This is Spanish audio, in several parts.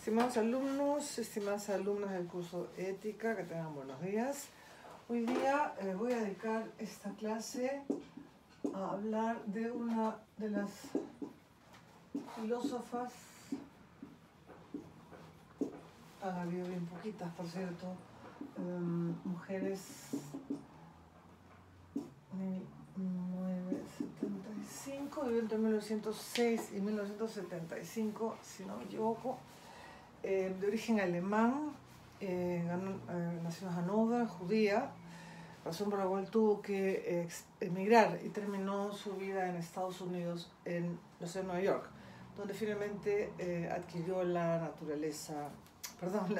Estimados alumnos, estimadas alumnas del curso Ética, que tengan buenos días. Hoy día voy a dedicar esta clase a hablar de una de las filósofas, han habido bien poquitas, por cierto, mujeres 1975, vivió entre 1906 y 1975, si no me equivoco. De origen alemán, nació en Hannover, judía, razón por la cual tuvo que emigrar y terminó su vida en Estados Unidos, en la ciudad de Nueva York, donde finalmente adquirió la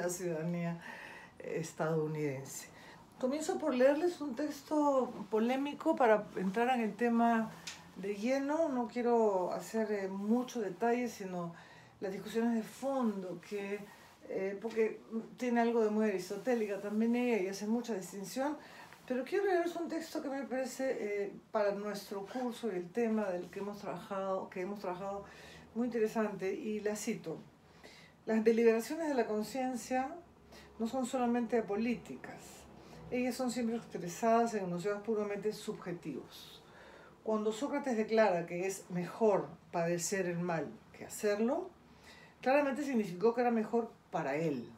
ciudadanía estadounidense. Comienzo por leerles un texto polémico para entrar en el tema de lleno. No quiero hacer mucho detalle, sino las discusiones de fondo, porque tiene algo de muy aristotélica también ella y hace mucha distinción, pero quiero leerles un texto que me parece para nuestro curso y el tema del que hemos trabajado muy interesante, y la cito: las deliberaciones de la conciencia no son solamente apolíticas, ellas son siempre expresadas en enunciados puramente subjetivos. Cuando Sócrates declara que es mejor padecer el mal que hacerlo, claramente significó que era mejor para él.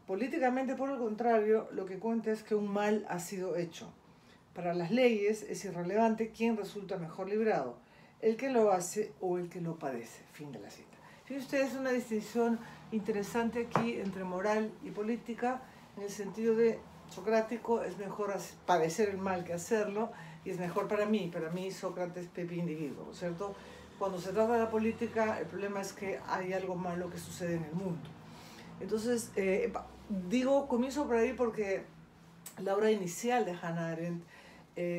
Políticamente, por el contrario, lo que cuenta es que un mal ha sido hecho. Para las leyes es irrelevante quién resulta mejor librado, el que lo hace o el que lo padece. Fin de la cita. Fíjense ustedes, una distinción interesante aquí entre moral y política, en el sentido de socrático: es mejor padecer el mal que hacerlo, y es mejor para mí Sócrates, Pepe individuo, ¿no es cierto? Cuando se trata de la política, el problema es que hay algo malo que sucede en el mundo. Entonces, comienzo por ahí porque la obra inicial de Hannah Arendt,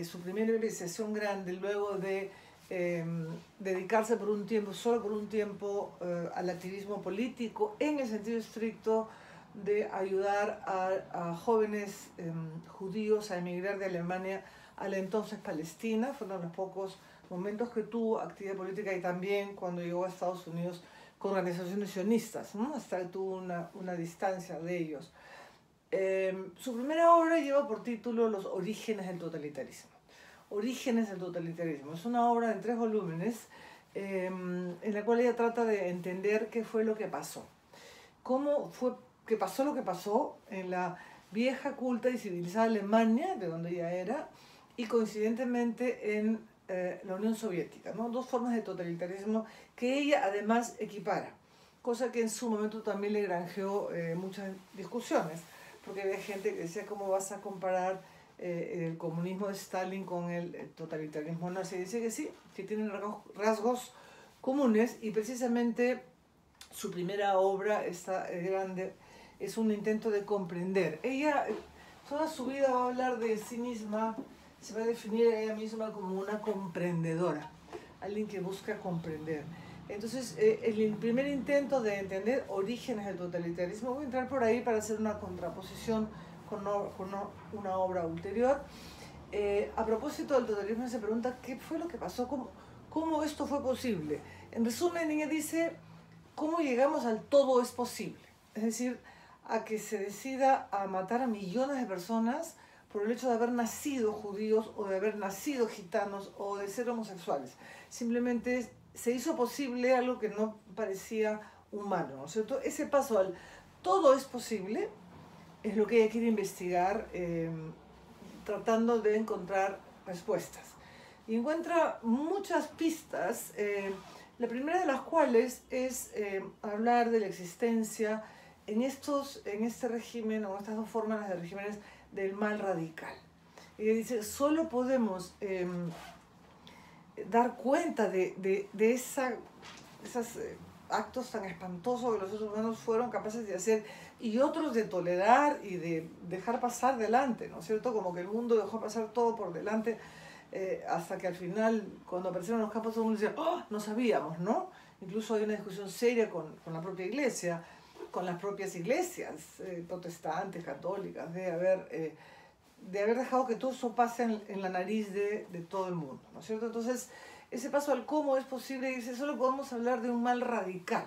su primera investigación grande, luego de dedicarse solo por un tiempo, al activismo político, en el sentido estricto de ayudar a jóvenes judíos a emigrar de Alemania a la entonces Palestina. Fueron los pocos momentos que tuvo actividad política, y también cuando llegó a Estados Unidos con organizaciones sionistas, ¿no? Hasta que tuvo una distancia de ellos. Su primera obra lleva por título Los orígenes del totalitarismo. Orígenes del totalitarismo. Es una obra en 3 volúmenes, en la cual ella trata de entender qué fue lo que pasó. Cómo fue que pasó lo que pasó en la vieja, culta y civilizada Alemania, de donde ella era, y coincidentemente en la Unión Soviética, ¿no? 2 formas de totalitarismo que ella además equipara, cosa que en su momento también le granjeó muchas discusiones, porque había gente que decía: ¿cómo vas a comparar el comunismo de Stalin con el totalitarismo nazi? Dice que sí, que tienen rasgos comunes, y precisamente su primera obra, esta grande, es un intento de comprender. Ella toda su vida va a hablar de sí misma, se va a definir a ella misma como una comprendedora, alguien que busca comprender. Entonces, el primer intento de entender orígenes del totalitarismo, voy a entrar por ahí para hacer una contraposición con una obra ulterior. A propósito del totalitarismo, se pregunta qué fue lo que pasó, cómo esto fue posible. En resumen, ella dice: ¿cómo llegamos al todo es posible? Es decir, a que se decida a matar a millones de personas por el hecho de haber nacido judíos, o de haber nacido gitanos, o de ser homosexuales. Simplemente se hizo posible algo que no parecía humano, ¿no es cierto? Ese paso al todo es posible es lo que ella quiere investigar, tratando de encontrar respuestas. Y encuentra muchas pistas, la primera de las cuales es hablar de la existencia en este régimen, o estas 2 formas de regímenes, del mal radical. Ella dice: solo podemos dar cuenta de esos actos tan espantosos que los seres humanos fueron capaces de hacer, y otros de tolerar y de dejar pasar delante, ¿no es cierto? Como que el mundo dejó pasar todo por delante, hasta que al final, cuando aparecieron los campos, todo el mundo decía: ¡oh! No sabíamos, ¿no? Incluso hay una discusión seria con la propia iglesia, con las propias iglesias protestantes, católicas, de haber dejado que todo eso pase en la nariz de todo el mundo, ¿no es cierto? Entonces, ese paso al cómo es posible, dice: solo podemos hablar de un mal radical,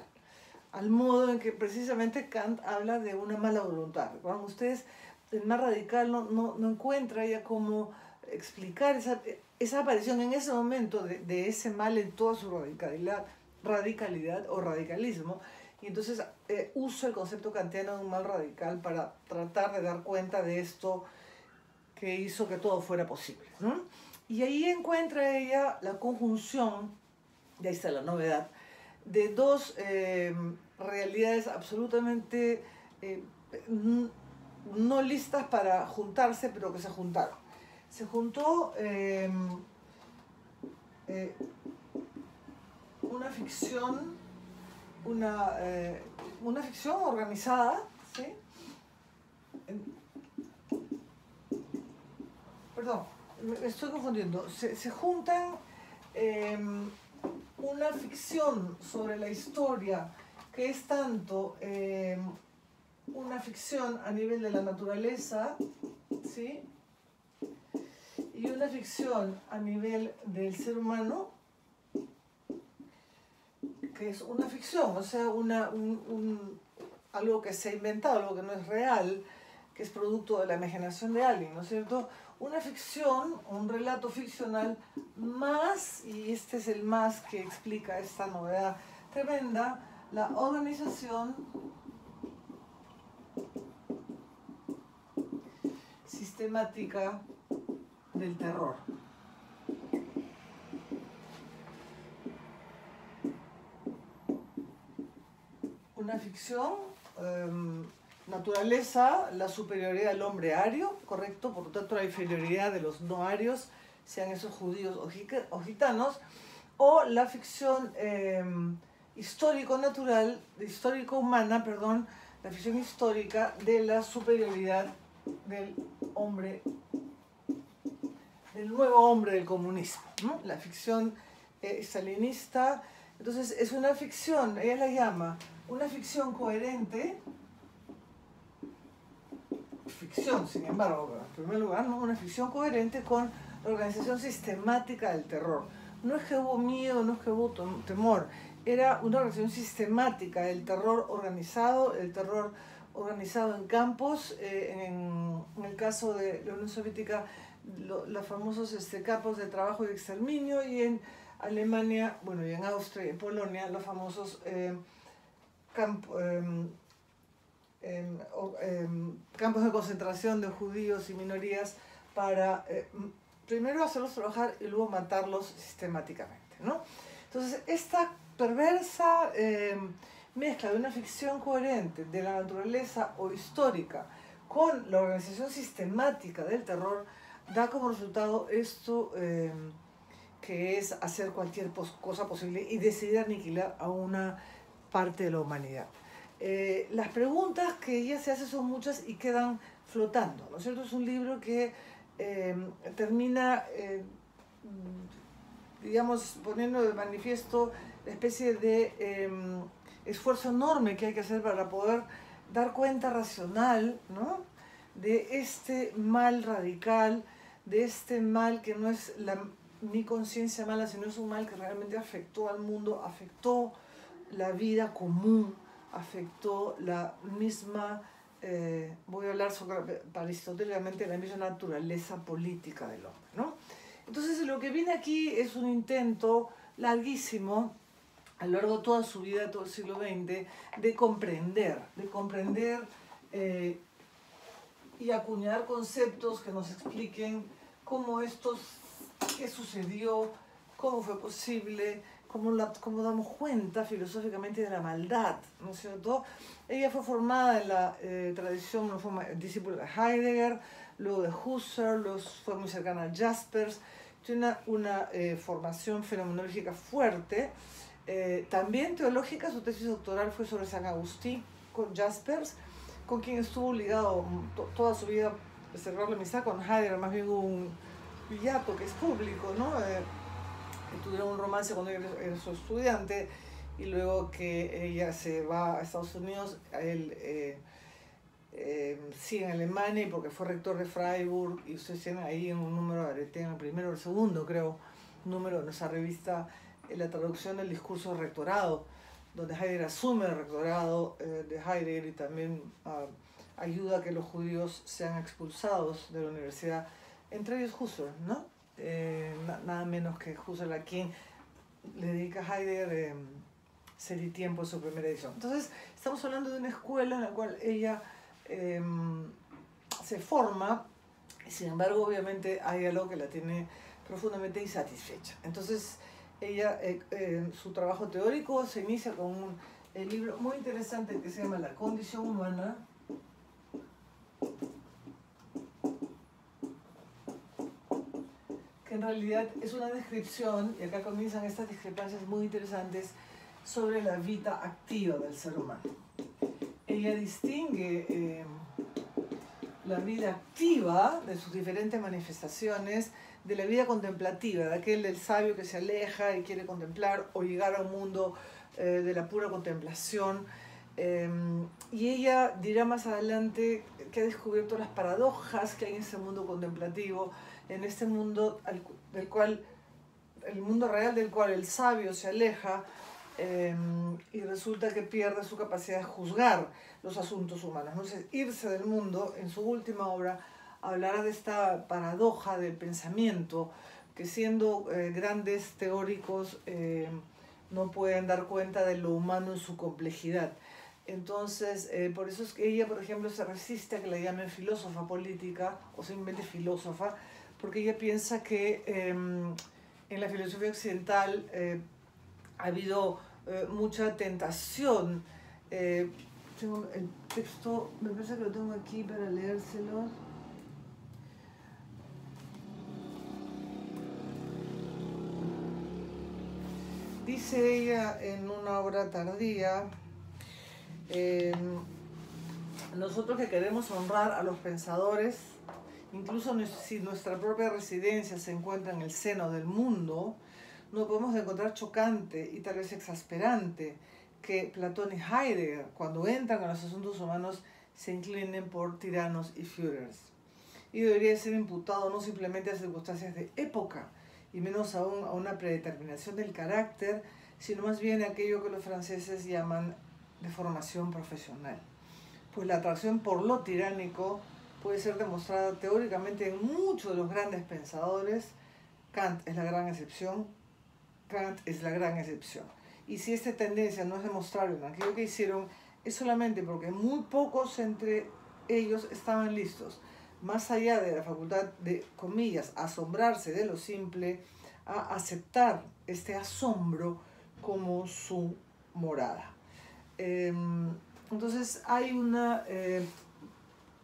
al modo en que precisamente Kant habla de una mala voluntad. Recuerdan ustedes, el mal radical no encuentra ya cómo explicar esa aparición en ese momento de ese mal en toda su radicalidad o radicalismo, y entonces usa el concepto kantiano de un mal radical para tratar de dar cuenta de esto que hizo que todo fuera posible, ¿no? Y ahí encuentra ella la conjunción, y ahí está la novedad, de dos realidades absolutamente no listas para juntarse, pero que se juntaron. Se juntó una ficción, una ficción organizada, ¿sí? Perdón, me estoy confundiendo. Se juntan una ficción sobre la historia que es tanto una ficción a nivel de la naturaleza, ¿sí? Y una ficción a nivel del ser humano, que es una ficción, o sea, algo que se ha inventado, algo que no es real, que es producto de la imaginación de alguien, ¿no es cierto? Una ficción, un relato ficcional más, y este es el más que explica esta novedad tremenda, la organización sistemática del terror. Una ficción, naturaleza, la superioridad del hombre ario, correcto, por lo tanto la inferioridad de los no arios, sean esos judíos o gitanos, o la ficción histórico-natural, histórico-humana, perdón, la ficción histórica de la superioridad del hombre, del nuevo hombre del comunismo, ¿no? La ficción stalinista. Entonces es una ficción, ella la llama una ficción coherente, ficción, sin embargo, en primer lugar, ¿no? Una ficción coherente con la organización sistemática del terror. No es que hubo miedo, no es que hubo temor, era una organización sistemática del terror organizado, el terror organizado en campos, en el caso de la Unión Soviética, los famosos campos de trabajo y de exterminio, y en Alemania, bueno, y en Austria y en Polonia, los famosos campos de concentración de judíos y minorías para primero hacerlos trabajar y luego matarlos sistemáticamente, ¿no? Entonces, esta perversa mezcla de una ficción coherente de la naturaleza o histórica con la organización sistemática del terror da como resultado esto que es hacer cualquier cosa posible y decidir aniquilar a una parte de la humanidad. Las preguntas que ella se hace son muchas y quedan flotando, ¿no es cierto? Es un libro que termina, digamos, poniendo de manifiesto la especie de esfuerzo enorme que hay que hacer para poder dar cuenta racional, ¿no?, de este mal radical, de este mal que no es mi conciencia mala, sino es un mal que realmente afectó al mundo, afectó la vida común, afectó la misma, voy a hablar aristotélicamente, la misma naturaleza política del hombre, ¿no? Entonces lo que viene aquí es un intento larguísimo, a lo largo de toda su vida, todo el siglo XX, de comprender y acuñar conceptos que nos expliquen cómo qué sucedió, cómo fue posible, cómo damos cuenta filosóficamente de la maldad, ¿no es cierto? Ella fue formada en la tradición, fue discípula de Heidegger, luego de Husserl, luego fue muy cercana a Jaspers, tiene una formación fenomenológica fuerte, también teológica. Su tesis doctoral fue sobre San Agustín con Jaspers, con quien estuvo ligado toda su vida, cerrar la amistad. Con Heidegger más bien un hiato que es público, ¿no? Tuvieron un romance cuando ella era su estudiante, y luego que ella se va a Estados Unidos, él sigue en Alemania, y porque fue rector de Freiburg, y ustedes tienen ahí en un número, en el primero o el segundo, creo, número de nuestra revista, la traducción del discurso de rectorado donde Heidegger asume el rectorado de Heidegger y también ayuda a que los judíos sean expulsados de la universidad, entre ellos Husserl, ¿no? Nada menos que Husserl, a quien le dedica a Heidegger Ser y Tiempo en su primera edición. Entonces, estamos hablando de una escuela en la cual ella se forma, y sin embargo, obviamente, hay algo que la tiene profundamente insatisfecha. Entonces, ella, su trabajo teórico se inicia con un libro muy interesante que se llama La condición humana, que en realidad es una descripción, y acá comienzan estas discrepancias muy interesantes, sobre la vida activa del ser humano. Ella distingue la vida activa de sus diferentes manifestaciones de la vida contemplativa, de aquel del sabio que se aleja y quiere contemplar o llegar a un mundo de la pura contemplación. Y ella dirá más adelante que ha descubierto las paradojas que hay en ese mundo contemplativo, en este mundo del cual, el mundo real del cual el sabio se aleja y resulta que pierde su capacidad de juzgar los asuntos humanos. Entonces, irse del mundo, en su última obra, hablará de esta paradoja del pensamiento, que siendo grandes teóricos no pueden dar cuenta de lo humano en su complejidad. Entonces, por eso es que ella, por ejemplo, se resiste a que la llamen filósofa política o simplemente filósofa, porque ella piensa que en la filosofía occidental ha habido mucha tentación. Tengo el texto, me parece que lo tengo aquí para leérselo. Dice ella en una obra tardía, nosotros que queremos honrar a los pensadores, incluso si nuestra propia residencia se encuentra en el seno del mundo, no podemos encontrar chocante y tal vez exasperante que Platón y Heidegger, cuando entran a los asuntos humanos, se inclinen por tiranos y Führers. Y debería ser imputado no simplemente a circunstancias de época, y menos aún a una predeterminación del carácter, sino más bien a aquello que los franceses llaman de formación profesional. Pues la atracción por lo tiránico puede ser demostrada teóricamente en muchos de los grandes pensadores. Kant es la gran excepción. Y si esta tendencia no es demostrable en aquello que hicieron, es solamente porque muy pocos entre ellos estaban listos, más allá de la facultad de, comillas, asombrarse de lo simple, a aceptar este asombro como su morada. Entonces hay una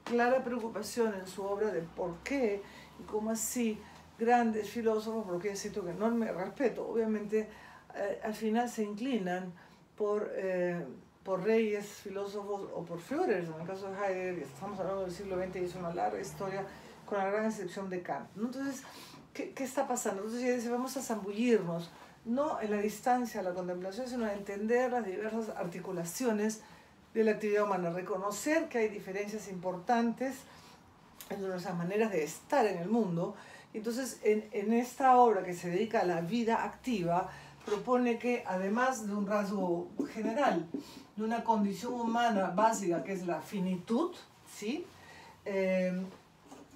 clara preocupación en su obra de por qué y cómo así grandes filósofos, por lo que siento que enorme respeto, obviamente al final se inclinan por reyes, filósofos o por Führers, en el caso de Heidegger, estamos hablando del siglo XX y es una larga historia, con la gran excepción de Kant, ¿no? Entonces, ¿qué está pasando? Entonces ella dice, vamos a zambullirnos, no en la distancia, la contemplación, sino a entender las diversas articulaciones de la actividad humana, reconocer que hay diferencias importantes en nuestras maneras de estar en el mundo. Entonces, en esta obra que se dedica a la vida activa, propone que además de un rasgo general, de una condición humana básica que es la finitud, ¿sí?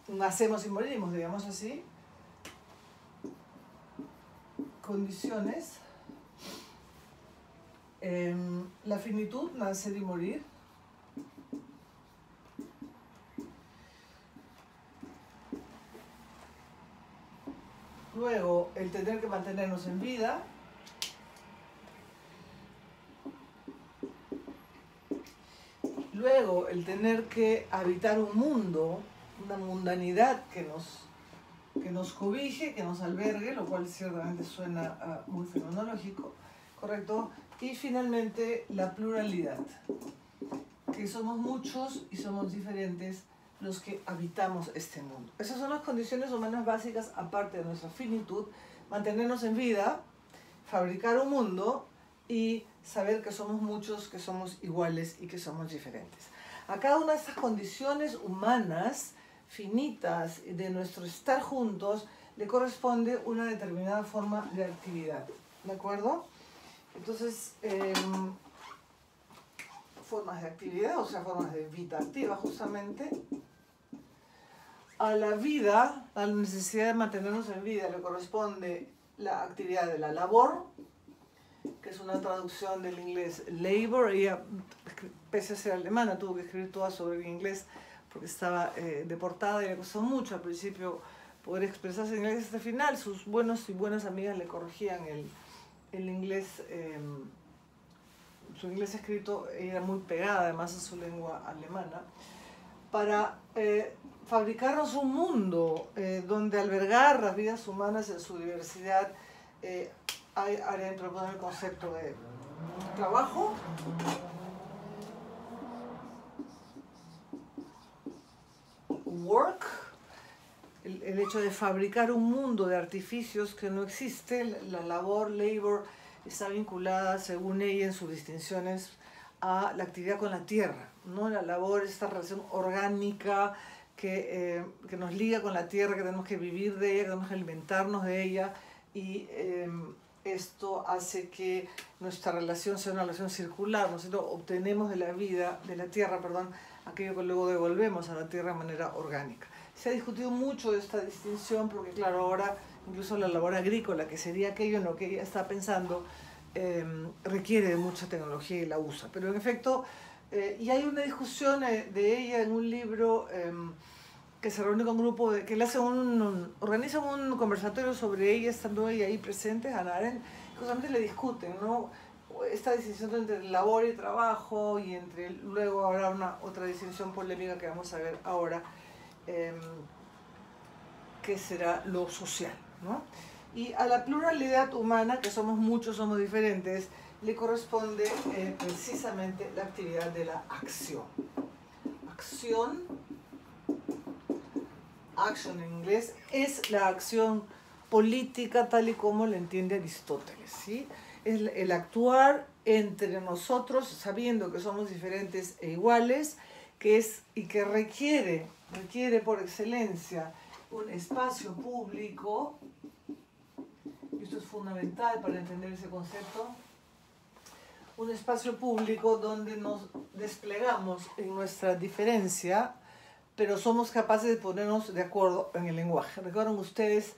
Nacemos y morimos, digamos así, condiciones, la finitud, nacer y morir, luego el tener que mantenernos en vida, luego el tener que habitar un mundo, una mundanidad que nos cobije, que nos albergue, lo cual ciertamente suena muy fenomenológico, ¿correcto? Y finalmente la pluralidad, que somos muchos y somos diferentes los que habitamos este mundo. Esas son las condiciones humanas básicas, aparte de nuestra finitud, mantenernos en vida, fabricar un mundo y saber que somos muchos, que somos iguales y que somos diferentes. A cada una de estas condiciones humanas finitas de nuestro estar juntos le corresponde una determinada forma de actividad, ¿de acuerdo? Entonces, formas de actividad, o sea, formas de vida activa justamente. A la vida, a la necesidad de mantenernos en vida, le corresponde la actividad de la labor, que es una traducción del inglés labor. Ella, pese a ser alemana, tuvo que escribir toda sobre el inglés porque estaba deportada y le costó mucho al principio poder expresarse en inglés hasta el final. Sus buenos y buenas amigas le corregían el inglés, su inglés escrito. Ella era muy pegada además a su lengua alemana, para fabricarnos un mundo donde albergar las vidas humanas en su diversidad. Arendt propone el concepto de trabajo, work, el hecho de fabricar un mundo de artificios que no existe. La labor, labor, está vinculada, según ella, en sus distinciones, a la actividad con la tierra, ¿no? La labor es esta relación orgánica que nos liga con la tierra, que tenemos que vivir de ella, que tenemos que alimentarnos de ella, y esto hace que nuestra relación sea una relación circular. Nosotros obtenemos de la vida, de la tierra, perdón, aquello que luego devolvemos a la tierra de manera orgánica. Se ha discutido mucho esta distinción porque, claro, ahora incluso la labor agrícola, que sería aquello en lo que ella está pensando, requiere de mucha tecnología y la usa. Pero en efecto, y hay una discusión de ella en un libro que se reúne con un grupo, que le hace organiza un conversatorio sobre ella, estando ella ahí presente, Hannah Arendt, justamente le discuten, ¿no? Esta distinción entre labor y trabajo, y luego habrá otra distinción polémica que vamos a ver ahora, que será lo social, ¿no? Y a la pluralidad humana, que somos muchos, somos diferentes, le corresponde precisamente la actividad de la acción. Acción, action en inglés, es la acción política tal y como la entiende Aristóteles, ¿sí? Es el actuar entre nosotros, sabiendo que somos diferentes e iguales, y que requiere por excelencia un espacio público. Esto es fundamental para entender ese concepto. Un espacio público donde nos desplegamos en nuestra diferencia, pero somos capaces de ponernos de acuerdo en el lenguaje. Recuerdan ustedes,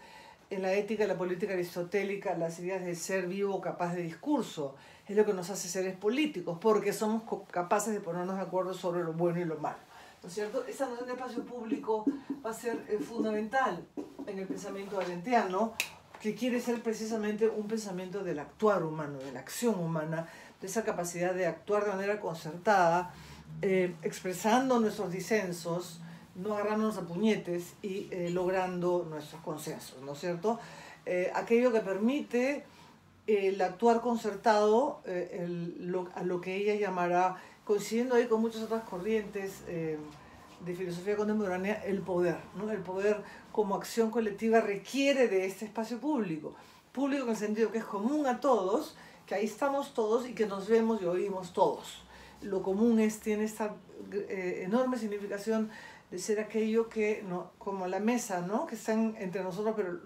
en la ética y la política aristotélica, las ideas de ser vivo capaz de discurso es lo que nos hace seres políticos, porque somos capaces de ponernos de acuerdo sobre lo bueno y lo malo, ¿no es cierto? Esa noción de espacio público va a ser fundamental en el pensamiento arendtiano, que quiere ser precisamente un pensamiento del actuar humano, de la acción humana, de esa capacidad de actuar de manera concertada, expresando nuestros disensos, no agarrándonos a puñetes y logrando nuestros consensos, ¿no es cierto? Aquello que permite el actuar concertado, a lo que ella llamará, coincidiendo ahí con muchas otras corrientes de filosofía contemporánea, el poder, ¿no? El poder como acción colectiva requiere de este espacio público. Público en el sentido que es común a todos, que ahí estamos todos y que nos vemos y oímos todos. Lo común tiene esta enorme significación de ser aquello que, no, como la mesa, ¿no? Que están entre nosotros, pero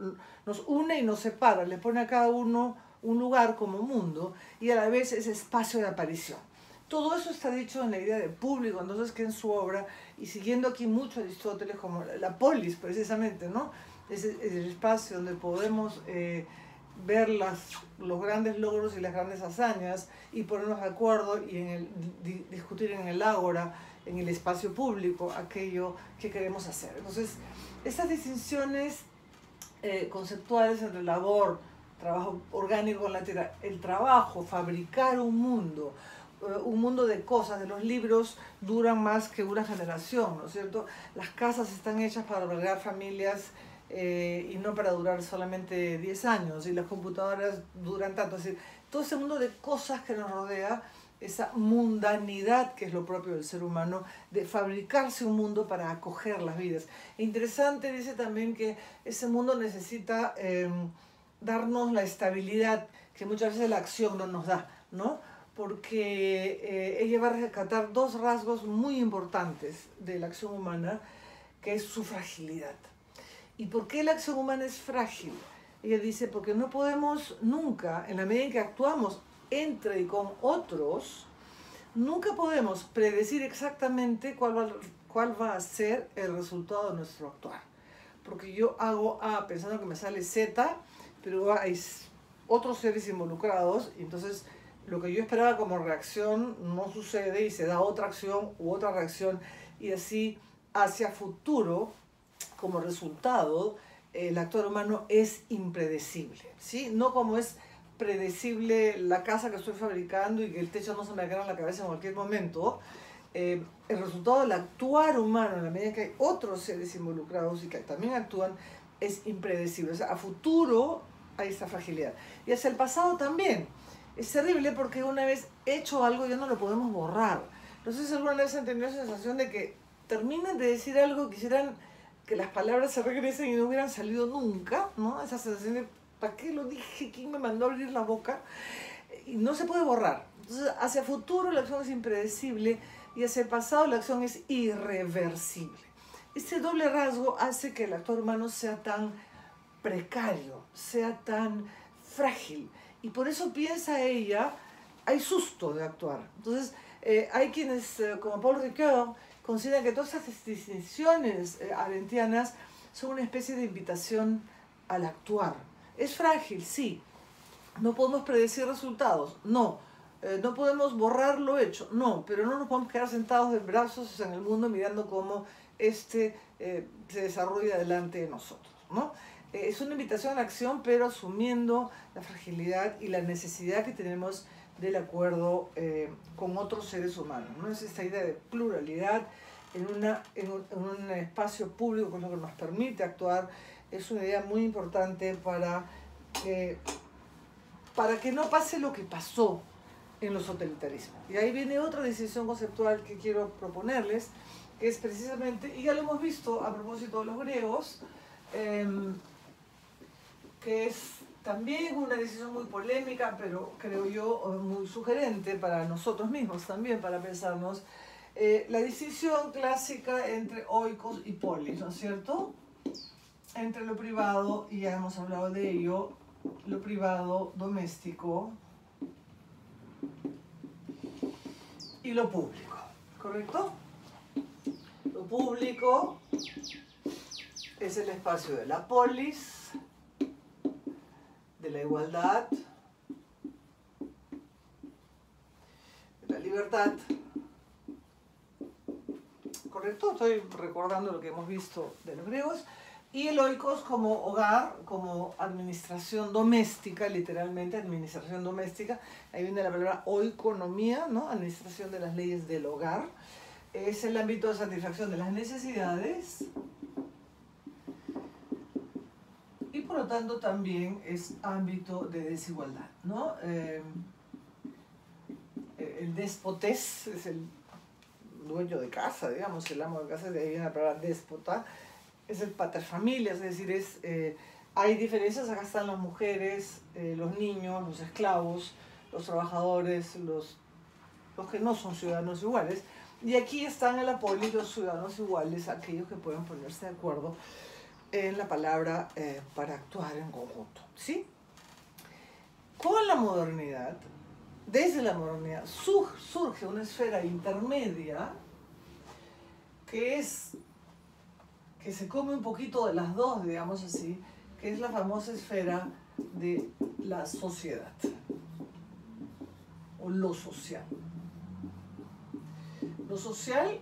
nos une y nos separa, le pone a cada uno un lugar como mundo, y a la vez es espacio de aparición. Todo eso está dicho en la idea de público, entonces, que en su obra, y siguiendo aquí mucho a Aristóteles, como la polis, precisamente, ¿no? Es el espacio donde podemos ver los grandes logros y las grandes hazañas, y ponernos de acuerdo y discutir en el ágora, en el espacio público, aquello que queremos hacer. Entonces, estas distinciones conceptuales entre labor, trabajo orgánico con la tierra, el trabajo, fabricar un mundo de cosas, de los libros duran más que una generación, ¿no es cierto? Las casas están hechas para albergar familias y no para durar solamente 10 años, y las computadoras duran tanto. Es decir, todo ese mundo de cosas que nos rodea, esa mundanidad que es lo propio del ser humano, de fabricarse un mundo para acoger las vidas. E interesante, dice también, que ese mundo necesita darnos la estabilidad que muchas veces la acción no nos da, ¿no? Porque ella va a rescatar dos rasgos muy importantes de la acción humana, que es su fragilidad. ¿Y por qué la acción humana es frágil? Ella dice, porque no podemos nunca, en la medida en que actuamos entre y con otros, Nunca podemos predecir exactamente cuál va a ser el resultado de nuestro actuar. Porque yo hago A pensando que me sale Z, pero hay otros seres involucrados, y entonces lo que yo esperaba como reacción no sucede y se da otra acción u otra reacción, y así hacia futuro, como resultado, el actuar humano es impredecible, ¿sí? No como es predecible la casa que estoy fabricando y que el techo no se me cae en la cabeza en cualquier momento. El resultado del actuar humano, en la medida que hay otros seres involucrados y que también actúan, es impredecible. O sea, a futuro hay esta fragilidad. Y hacia el pasado también. Es terrible porque una vez hecho algo ya no lo podemos borrar. No sé si alguna vez han tenido esa sensación de que terminan de decir algo, quisieran que las palabras se regresen y no hubieran salido nunca, ¿no? Esa sensación de, ¿para qué lo dije? ¿Quién me mandó a abrir la boca? Y no se puede borrar. Entonces, hacia futuro la acción es impredecible y hacia el pasado la acción es irreversible. Este doble rasgo hace que el actuar humano sea tan precario, sea tan frágil. Y por eso piensa ella, hay susto de actuar. Entonces, hay quienes, como Paul Ricoeur, consideran que todas estas distinciones arendtianas son una especie de invitación al actuar. Es frágil, sí. No podemos predecir resultados, no. No podemos borrar lo hecho, no. Pero no nos podemos quedar sentados de brazos en el mundo mirando cómo se desarrolla delante de nosotros, ¿no? Es una invitación a la acción, pero asumiendo la fragilidad y la necesidad que tenemos del acuerdo con otros seres humanos, ¿no? Es esta idea de pluralidad en un espacio público, que es lo que nos permite actuar. Es una idea muy importante para que no pase lo que pasó en los totalitarismos. Y ahí viene otra decisión conceptual que quiero proponerles, que es precisamente, y ya lo hemos visto a propósito de los griegos, que es también una decisión muy polémica, pero creo yo muy sugerente para nosotros mismos también, para pensarnos, la decisión clásica entre oikos y polis, ¿no es cierto? Entre lo privado, y ya hemos hablado de ello, lo privado, doméstico, y lo público, ¿correcto? Lo público es el espacio de la polis, de la igualdad, de la libertad, ¿correcto? Estoy recordando lo que hemos visto de los griegos. Y el oikos como hogar, como administración doméstica, literalmente administración doméstica. Ahí viene la palabra oikonomía, ¿no? Administración de las leyes del hogar. Es el ámbito de satisfacción de las necesidades. Y por lo tanto también es ámbito de desigualdad, ¿no? El despotés es el dueño de casa, digamos, el amo de casa, de ahí viene la palabra déspota. Es el paterfamilias, es decir, hay diferencias, acá están las mujeres, los niños, los esclavos, los trabajadores, los que no son ciudadanos iguales, y aquí están en la polis los ciudadanos iguales, aquellos que pueden ponerse de acuerdo en la palabra para actuar en conjunto, ¿sí? Con la modernidad, desde la modernidad, surge una esfera intermedia que se come un poquito de las dos, digamos así, que es la famosa esfera de la sociedad, o lo social. Lo social,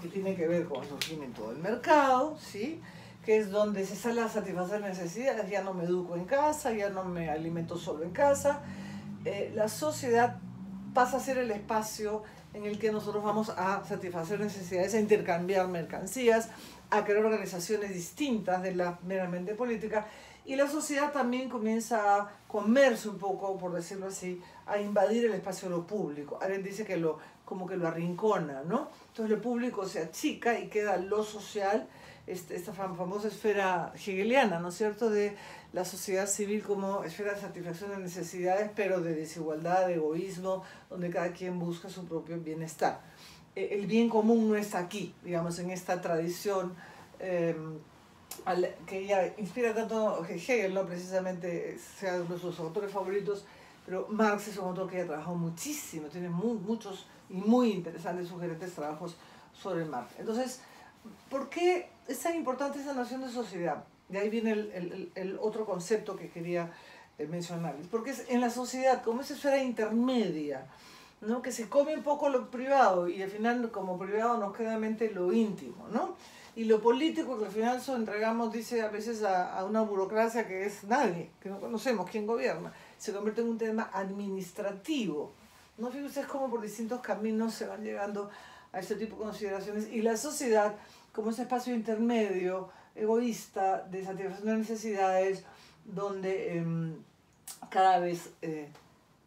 que tiene que ver con el surgimiento del mercado, ¿sí? Que es donde se sale a satisfacer necesidades, ya no me educo en casa, ya no me alimento solo en casa. La sociedad pasa a ser el espacio en el que nosotros vamos a satisfacer necesidades, a intercambiar mercancías, a crear organizaciones distintas de la meramente política, y la sociedad también comienza a comerse un poco, por decirlo así, a invadir el espacio de lo público. Arendt dice que como que lo arrincona, ¿no? Entonces lo público se achica y queda lo social, esta famosa esfera hegeliana, ¿no es cierto?, de la sociedad civil como esfera de satisfacción de necesidades, pero de desigualdad, de egoísmo, donde cada quien busca su propio bienestar. El bien común no está aquí, digamos, en esta tradición que ya inspira tanto Hegel, ¿no? Precisamente sea uno de sus autores favoritos, pero Marx es un autor que ha trabajado muchísimo, tiene muchos y muy interesantes, sugerentes trabajos sobre el mar. Entonces, ¿por qué es tan importante esa noción de sociedad? De ahí viene el otro concepto que quería mencionar. Porque es en la sociedad, como esa esfera intermedia, ¿no? Que se come un poco lo privado y al final como privado nos queda en mente lo íntimo, ¿no? Y lo político que al final eso entregamos, dice a veces a una burocracia que es nadie, que no conocemos quién gobierna, se convierte en un tema administrativo. ¿No? Fíjense ustedes cómo por distintos caminos se van llegando a este tipo de consideraciones y la sociedad como ese espacio intermedio, egoísta, de satisfacción de necesidades, donde cada vez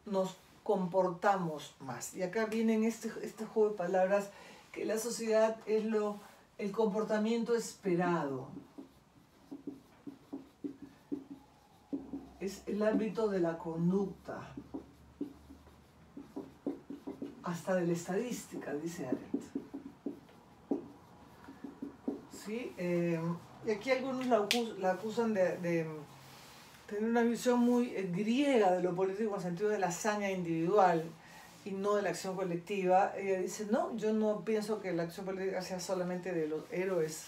nos comportamos más. Y acá viene este juego de palabras que la sociedad es el comportamiento esperado. Es el ámbito de la conducta, hasta de la estadística, dice Arendt. ¿Sí? Y aquí algunos la acusan de tener una visión muy griega de lo político en el sentido de la hazaña individual y no de la acción colectiva. Ella dice, no, yo no pienso que la acción política sea solamente de los héroes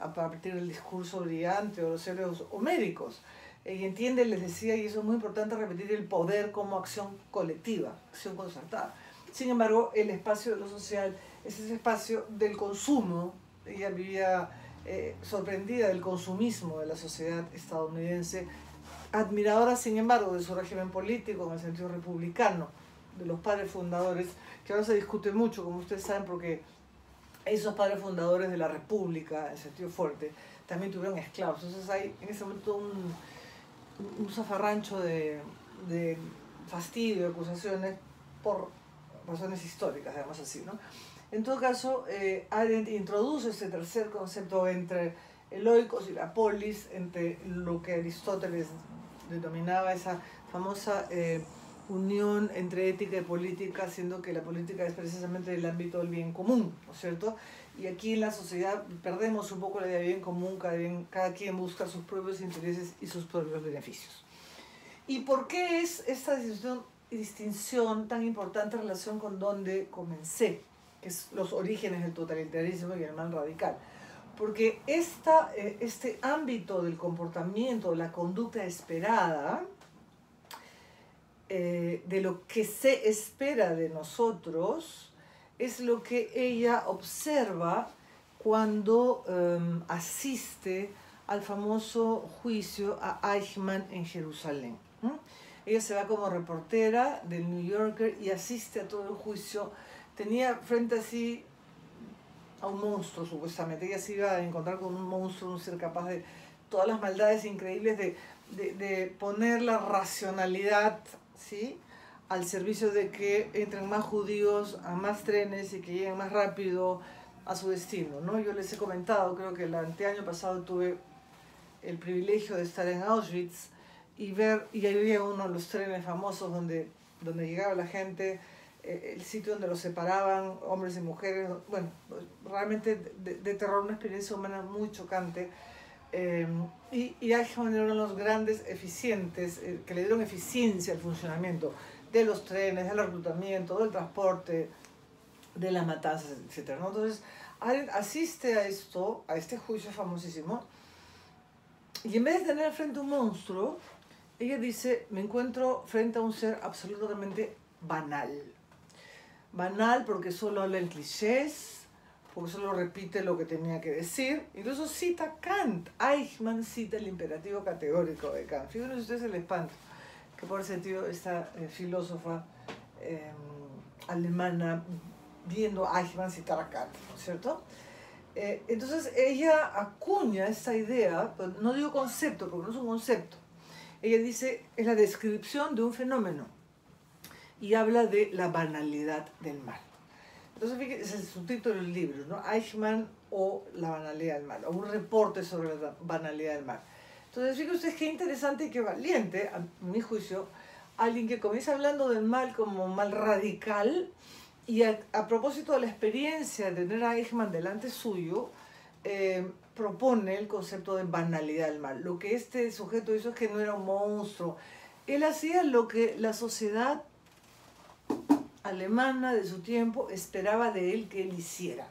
a partir del discurso brillante o los héroes homéricos. Ella entiende, les decía, y eso es muy importante repetir, el poder como acción colectiva, acción concertada. Sin embargo, el espacio de lo social es ese espacio del consumo. Ella vivía sorprendida del consumismo de la sociedad estadounidense, admiradora, sin embargo, de su régimen político en el sentido republicano, de los padres fundadores, que ahora se discute mucho, como ustedes saben, porque esos padres fundadores de la república, en sentido fuerte, también tuvieron esclavos. Entonces hay en ese momento un zafarrancho de fastidio, de acusaciones, por razones históricas, además así, ¿no? En todo caso, Arendt introduce este tercer concepto entre el oikos y la polis, entre lo que Aristóteles denominaba esa famosa unión entre ética y política, siendo que la política es precisamente el ámbito del bien común, ¿no es cierto? Y aquí en la sociedad perdemos un poco la idea de bien común, cada quien busca sus propios intereses y sus propios beneficios. ¿Y por qué es esta distinción tan importante en relación con donde comencé? Que es los orígenes del totalitarismo y el mal radical. Porque este ámbito del comportamiento, la conducta esperada, de lo que se espera de nosotros, es lo que ella observa cuando asiste al famoso juicio a Eichmann en Jerusalén. Ella se va como reportera del New Yorker y asiste a todo el juicio. Tenía frente a sí a un monstruo, supuestamente. Ella se iba a encontrar con un monstruo, un ser capaz de todas las maldades increíbles de poner la racionalidad, ¿sí?, al servicio de que entren más judíos a más trenes y que lleguen más rápido a su destino, ¿no? Yo les he comentado, creo que el anteaño pasado tuve el privilegio de estar en Auschwitz y había uno de los trenes famosos donde llegaba la gente, el sitio donde los separaban, hombres y mujeres, bueno, realmente de terror, una experiencia humana muy chocante. Y Eichmann era uno de los grandes eficientes, que le dieron eficiencia al funcionamiento de los trenes, del reclutamiento, del transporte, de las matanzas, etc., ¿no? Entonces, Arendt asiste a este juicio famosísimo, y en vez de tener frente a un monstruo, ella dice, me encuentro frente a un ser absolutamente banal. Banal porque solo habla en clichés, porque solo repite lo que tenía que decir. Incluso cita Kant. Eichmann cita el imperativo categórico de Kant. Fíjense ustedes el espanto que por ese sentido esta filósofa alemana, viendo a Eichmann citar a Kant, ¿no es cierto? Entonces ella acuña esta idea, no digo concepto porque no es un concepto. Ella dice, es la descripción de un fenómeno y habla de la banalidad del mal. Entonces, fíjense, es el subtítulo del libro, ¿no? Eichmann o la banalidad del mal, o un reporte sobre la banalidad del mal. Entonces, fíjense ustedes qué interesante y qué valiente, a mi juicio, alguien que comienza hablando del mal como un mal radical, y a propósito de la experiencia de tener a Eichmann delante suyo, propone el concepto de banalidad del mal. Lo que este sujeto hizo es que no era un monstruo. Él hacía lo que la sociedad alemana de su tiempo esperaba de él que él hiciera.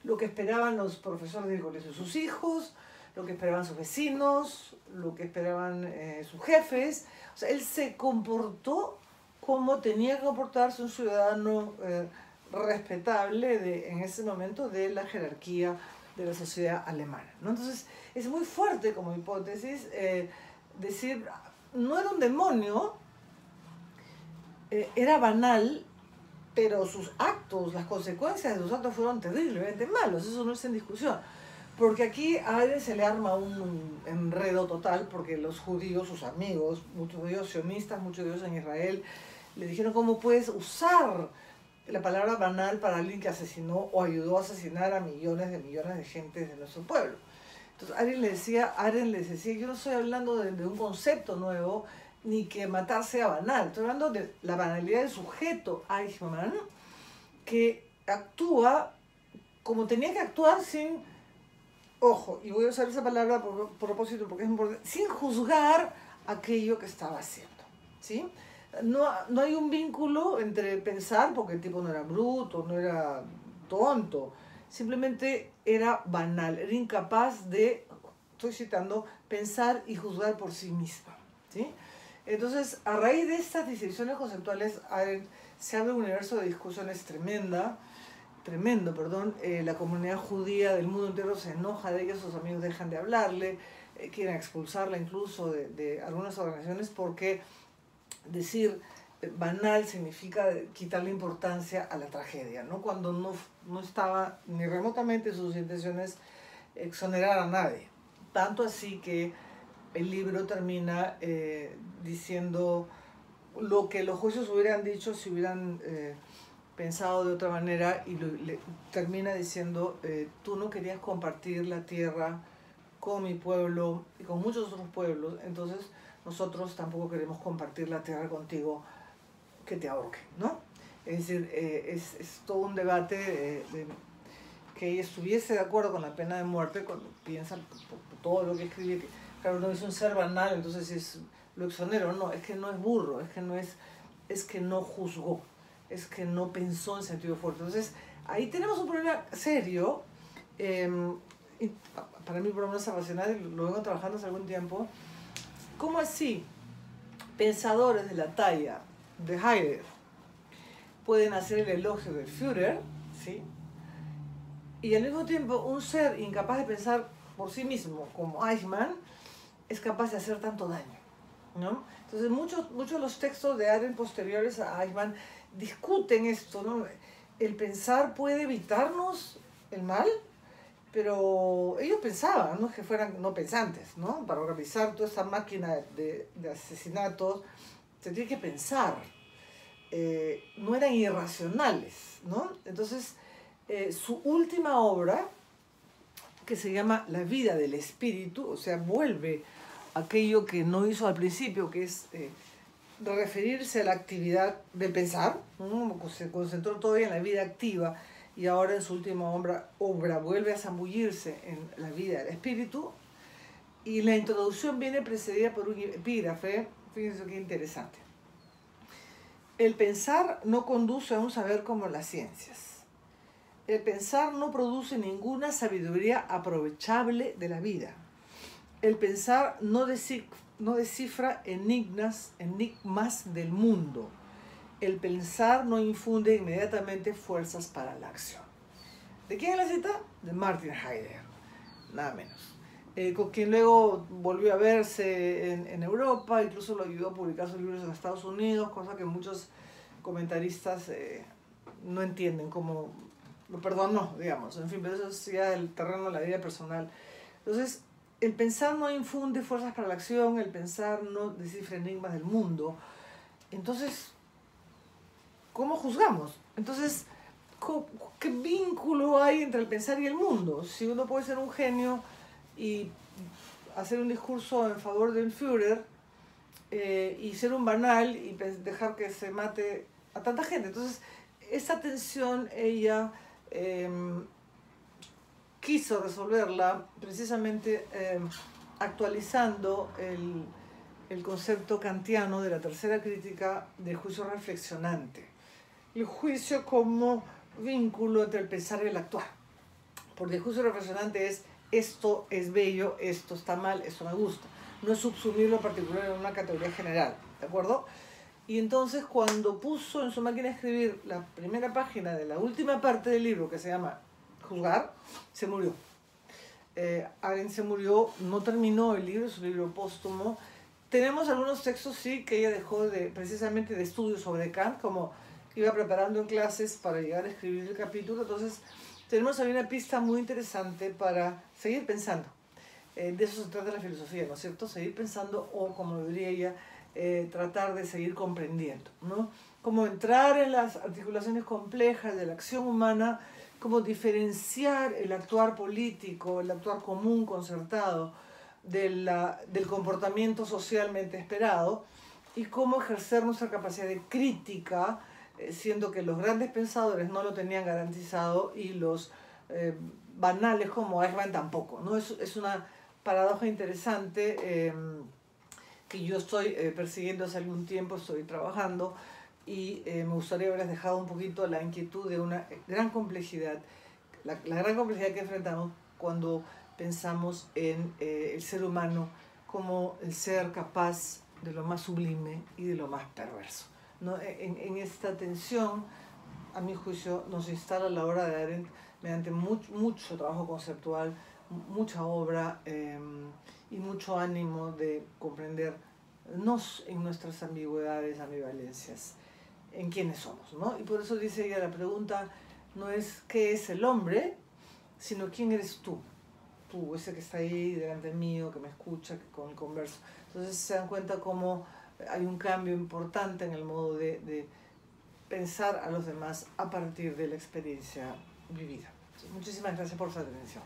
Lo que esperaban los profesores del colegio, sus hijos, lo que esperaban sus vecinos, lo que esperaban sus jefes. O sea, él se comportó como tenía que comportarse un ciudadano respetable en ese momento de la jerarquía de la sociedad alemana, ¿no? Entonces, es muy fuerte como hipótesis decir, no era un demonio, era banal, pero sus actos, las consecuencias de sus actos fueron terriblemente malos, eso no es en discusión. Porque aquí a Arendt se le arma un enredo total, porque los judíos, sus amigos, muchos de ellos sionistas, muchos de ellos en Israel, le dijeron cómo puedes usar la palabra banal para alguien que asesinó o ayudó a asesinar a millones de gente de nuestro pueblo. Entonces Arendt les decía, yo no estoy hablando de un concepto nuevo, ni que matar sea banal, estoy hablando de la banalidad del sujeto Eichmann, que actúa como tenía que actuar sin, ojo, y voy a usar esa palabra por propósito porque es importante, sin juzgar aquello que estaba haciendo, ¿sí? No hay un vínculo entre pensar, porque el tipo no era bruto, no era tonto, simplemente era banal, era incapaz de, estoy citando, pensar y juzgar por sí misma, ¿sí? Entonces, a raíz de estas distinciones conceptuales, se abre un universo de discusiones tremendo, la comunidad judía del mundo entero se enoja de ella, sus amigos dejan de hablarle, quieren expulsarla incluso de algunas organizaciones porque decir banal significa quitarle importancia a la tragedia, ¿no? Cuando no estaba ni remotamente en sus intenciones exonerar a nadie. Tanto así que el libro termina diciendo lo que los juicios hubieran dicho si hubieran pensado de otra manera, y termina diciendo, tú no querías compartir la tierra con mi pueblo y con muchos otros pueblos, entonces nosotros tampoco queremos compartir la tierra contigo, que te ahorque, ¿no? Es decir, es todo un debate que ella estuviese de acuerdo con la pena de muerte cuando piensa por todo lo que escribe, que claro, no es un ser banal, entonces lo exonero, no, es que no es burro, es que no juzgó, es que no pensó en sentido fuerte. Entonces, ahí tenemos un problema serio, y para mí por lo menos apasionante, lo vengo trabajando hace algún tiempo. ¿Cómo así pensadores de la talla de Heidegger pueden hacer el elogio del Führer, ¿sí? Y al mismo tiempo un ser incapaz de pensar por sí mismo, como Eichmann, es capaz de hacer tanto daño, ¿no? Entonces muchos de los textos de Arendt posteriores a Eichmann discuten esto, ¿no? El pensar puede evitarnos el mal, pero ellos pensaban, no es que fueran no pensantes, ¿no? Para organizar toda esta máquina de asesinatos se tiene que pensar, no eran irracionales, ¿no? Entonces, su última obra, que se llama La vida del espíritu, o sea, vuelve a aquello que no hizo al principio, que es referirse a la actividad del pensar, ¿no? Se concentró todavía en la vida activa, y ahora en su última obra vuelve a zambullirse en la vida del espíritu, y la introducción viene precedida por un epígrafe, fíjense qué interesante. El pensar no conduce a un saber como las ciencias. El pensar no produce ninguna sabiduría aprovechable de la vida. El pensar no descifra enigmas del mundo. El pensar no infunde inmediatamente fuerzas para la acción. ¿De quién es la cita? De Martin Heidegger, nada menos. Con quien luego volvió a verse en Europa, incluso lo ayudó a publicar sus libros en Estados Unidos, cosa que muchos comentaristas no entienden, como lo perdonó, digamos. En fin, pero eso es ya el terreno de la vida personal. Entonces, el pensar no infunde fuerzas para la acción, el pensar no descifra enigmas del mundo. Entonces, ¿cómo juzgamos? Entonces, ¿qué vínculo hay entre el pensar y el mundo? Si uno puede ser un genio y hacer un discurso en favor del Führer y ser un banal y dejar que se mate a tanta gente. Entonces, esa tensión ella quiso resolverla precisamente actualizando el concepto kantiano de la tercera crítica del juicio reflexionante. el juicio como vínculo entre el pensar y el actuar. Porque el juicio reflexionante es esto es bello, esto está mal, esto me gusta. No es subsumir lo particular en una categoría general, ¿de acuerdo? Y entonces cuando puso en su máquina de escribir la primera página de la última parte del libro, que se llama Juzgar, se murió. Arendt se murió, no terminó el libro, es un libro póstumo. Tenemos algunos textos, sí, que ella dejó precisamente de estudios sobre Kant, como iba preparando en clases para llegar a escribir el capítulo. Entonces, tenemos ahí una pista muy interesante para seguir pensando. De eso se trata la filosofía, ¿no es cierto? Seguir pensando, o como lo diría ella, tratar de seguir comprendiendo, ¿no? Como entrar en las articulaciones complejas de la acción humana, como diferenciar el actuar político, el actuar común, concertado, del comportamiento socialmente esperado, y cómo ejercer nuestra capacidad de crítica, siendo que los grandes pensadores no lo tenían garantizado y los banales como Eichmann tampoco, ¿no? Es una paradoja interesante que yo estoy persiguiendo hace algún tiempo, estoy trabajando, y me gustaría haberles dejado un poquito la inquietud de una gran complejidad, la gran complejidad que enfrentamos cuando pensamos en el ser humano como el ser capaz de lo más sublime y de lo más perverso, ¿no? En esta tensión, a mi juicio, nos instala la obra de Arendt mediante mucho trabajo conceptual, mucha obra y mucho ánimo de comprendernos en nuestras ambigüedades, ambivalencias, en quiénes somos, ¿no? Y por eso dice ella, la pregunta no es qué es el hombre, sino quién eres tú. Tú, ese que está ahí delante mío, que me escucha, que con el converso. Entonces se dan cuenta cómo hay un cambio importante en el modo de pensar a los demás a partir de la experiencia vivida. Muchísimas gracias por su atención.